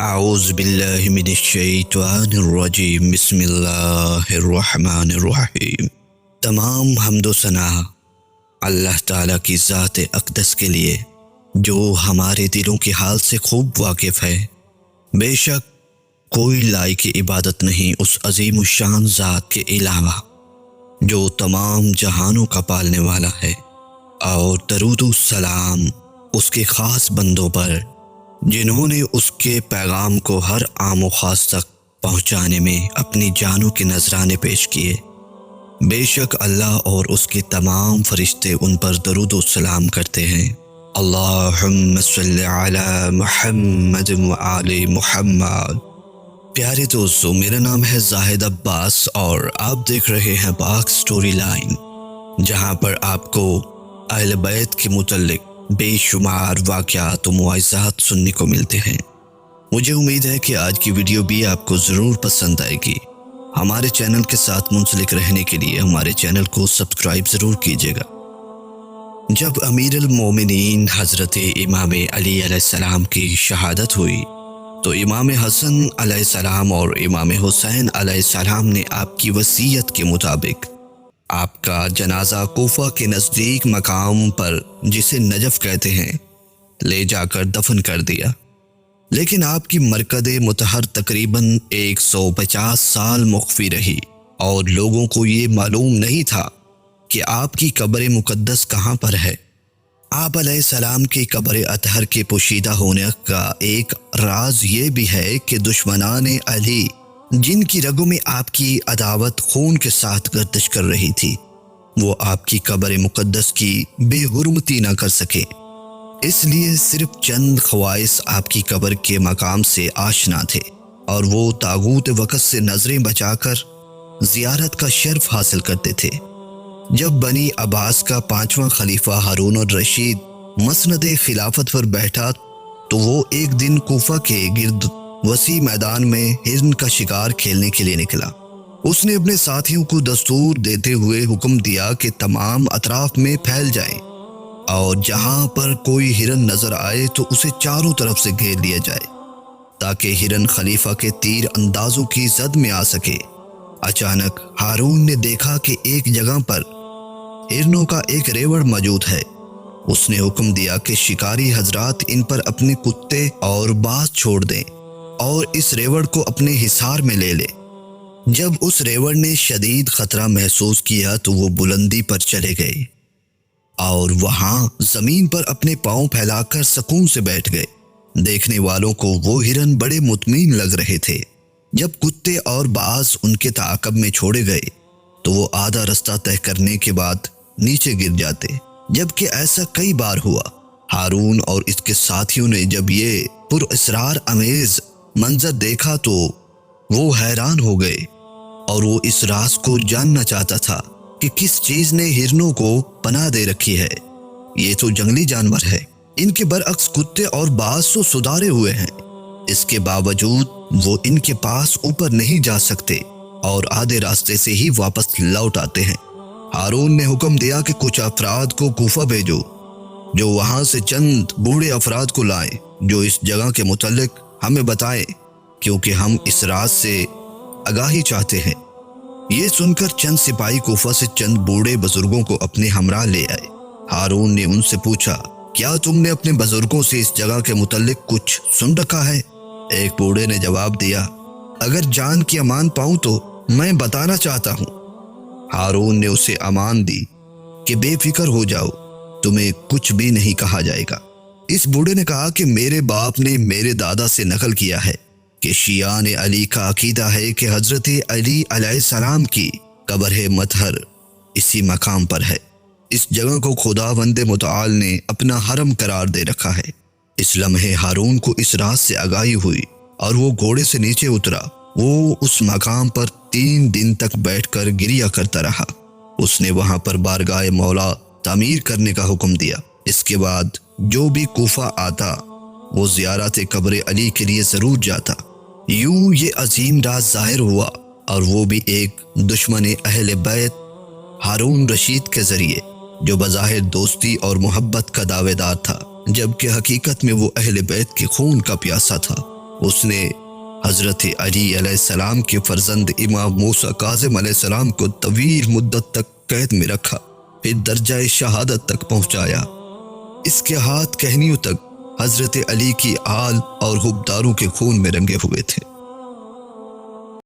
اعوذ باللہ من الشیطان الرجیم بسم اللہ الرحمن الرحیم۔ تمام حمد و ثنا اللہ تعالیٰ کی ذات اقدس کے لیے جو ہمارے دلوں کے حال سے خوب واقف ہے۔ بے شک کوئی لائق عبادت نہیں اس عظیم الشان ذات کے علاوہ جو تمام جہانوں کا پالنے والا ہے، اور درود و سلام اس کے خاص بندوں پر جنہوں نے اس کے پیغام کو ہر عام و خاص تک پہنچانے میں اپنی جانوں کے نذرانے پیش کیے۔ بے شک اللہ اور اس کے تمام فرشتے ان پر درود و سلام کرتے ہیں۔ اللہم صلی علی محمد و آل محمد۔ پیارے دوستو، میرا نام ہے زاہد عباس اور آپ دیکھ رہے ہیں پاک سٹوری لائن، جہاں پر آپ کو اہل بیت کے متعلق بے شمار واقعات و معجزات سننے کو ملتے ہیں۔ مجھے امید ہے کہ آج کی ویڈیو بھی آپ کو ضرور پسند آئے گی۔ ہمارے چینل کے ساتھ منسلک رہنے کے لیے ہمارے چینل کو سبسکرائب ضرور کیجیے گا۔ جب امیر المومنین حضرت امام علی علیہ السلام کی شہادت ہوئی تو امام حسن علیہ السلام اور امام حسین علیہ السلام نے آپ کی وصیت کے مطابق آپ کا جنازہ کوفہ کے نزدیک مقام پر، جسے نجف کہتے ہیں، لے جا کر دفن کر دیا۔ لیکن آپ کی مرکز مطہر تقریباً 150 سال مخفی رہی اور لوگوں کو یہ معلوم نہیں تھا کہ آپ کی قبر مقدس کہاں پر ہے۔ آپ علیہ السلام کی قبر اطہر کے پوشیدہ ہونے کا ایک راز یہ بھی ہے کہ دشمنان علی، جن کی رگوں میں آپ کی عداوت خون کے ساتھ گردش کر رہی تھی، وہ آپ کی قبر مقدس کی بے حرمتی نہ کر سکے۔ اس لیے صرف چند خواص آپ کی قبر کے مقام سے آشنا تھے، اور وہ طاغوت وقت سے نظریں بچا کر زیارت کا شرف حاصل کرتے تھے۔ جب بنی عباس کا 5واں خلیفہ ہارون الرشید مسند خلافت پر بیٹھا تو وہ ایک دن کوفہ کے گرد وسیع میدان میں ہرن کا شکار کھیلنے کے لیے نکلا۔ اس نے اپنے ساتھیوں کو دستور دیتے ہوئے حکم دیا کہ تمام اطراف میں پھیل جائیں، اور جہاں پر کوئی ہرن نظر آئے تو اسے چاروں طرف سے گھیر لیا جائے تاکہ ہرن خلیفہ کے تیر اندازوں کی زد میں آ سکے۔ اچانک ہارون نے دیکھا کہ ایک جگہ پر ہرنوں کا ایک ریوڑ موجود ہے۔ اس نے حکم دیا کہ شکاری حضرات ان پر اپنے کتے اور باز چھوڑ دیں اور اس ریوڑ کو اپنے حصار میں لے لے۔ جب اس ریوڑ نے شدید خطرہ محسوس کیا تو وہ بلندی پر چلے گئے اور وہاں زمین پر اپنے پاؤں پھیلا کر سکون سے بیٹھ گئے۔ دیکھنے والوں کو وہ ہرن بڑے مطمئن لگ رہے تھے۔ جب کتے اور باز ان کے تعاقب میں چھوڑے گئے تو وہ آدھا رستہ طے کرنے کے بعد نیچے گر جاتے، جبکہ ایسا کئی بار ہوا۔ ہارون اور اس کے ساتھیوں نے جب یہ پراسرار امیز منظر دیکھا تو وہ حیران ہو گئے، اور وہ اس راز کو جاننا چاہتا تھا کہ کس چیز نے ہرنوں کو پناہ دے رکھی ہے۔ یہ تو جنگلی جانور ہے، ان کے برعکس کتے اور باز تو سدھارے ہوئے ہیں، اس کے باوجود وہ ان کے پاس اوپر نہیں جا سکتے اور آدھے راستے سے ہی واپس لوٹ آتے ہیں۔ ہارون نے حکم دیا کہ کچھ افراد کو کوفہ بھیجو، جو وہاں سے چند بوڑھے افراد کو لائیں جو اس جگہ کے متعلق ہمیں بتائیں، کیونکہ ہم اس راز سے آگاہی چاہتے ہیں۔ یہ سن کر چند سپاہی کوفہ سے چند بوڑھے بزرگوں کو اپنے ہمراہ لے آئے۔ ہارون نے ان سے پوچھا، کیا تم نے اپنے بزرگوں سے اس جگہ کے متعلق کچھ سن رکھا ہے؟ ایک بوڑھے نے جواب دیا، اگر جان کی امان پاؤں تو میں بتانا چاہتا ہوں۔ ہارون نے اسے امان دی کہ بے فکر ہو جاؤ، تمہیں کچھ بھی نہیں کہا جائے گا۔ اس بوڑھے نے کہا کہ میرے باپ نے میرے دادا سے نقل کیا ہے کہ شیعان علی کا عقیدہ ہے کہ حضرت علی علیہ السلام کی قبر مطہر اسی مقام پر ہے۔ اس جگہ کو خداوند متعال نے اپنا حرم قرار دے رکھا ہے۔ اس لمحے ہارون کو اس راز سے آگاہی ہوئی اور وہ گھوڑے سے نیچے اترا۔ وہ اس مقام پر 3 دن تک بیٹھ کر گریہ کرتا رہا۔ اس نے وہاں پر بارگاہ مولا تعمیر کرنے کا حکم دیا۔ اس کے بعد جو بھی کوفہ آتا وہ زیارت قبر علی کے لیے ضرور جاتا۔ یوں یہ عظیم راز ظاہر ہوا، اور وہ بھی ایک دشمن اہل بیت ہارون رشید کے ذریعے، جو بظاہر دوستی اور محبت کا دعوے دار تھا، جبکہ حقیقت میں وہ اہل بیت کے خون کا پیاسا تھا۔ اس نے حضرت علی علیہ السلام کے فرزند امام موسیٰ کاظم علیہ السلام کو طویل مدت تک قید میں رکھا، پھر درجہ شہادت تک پہنچایا۔ اس کے ہاتھ کہنیوں تک حضرت علی کی آل اور حبداروں کے خون میں رنگے ہوئے تھے۔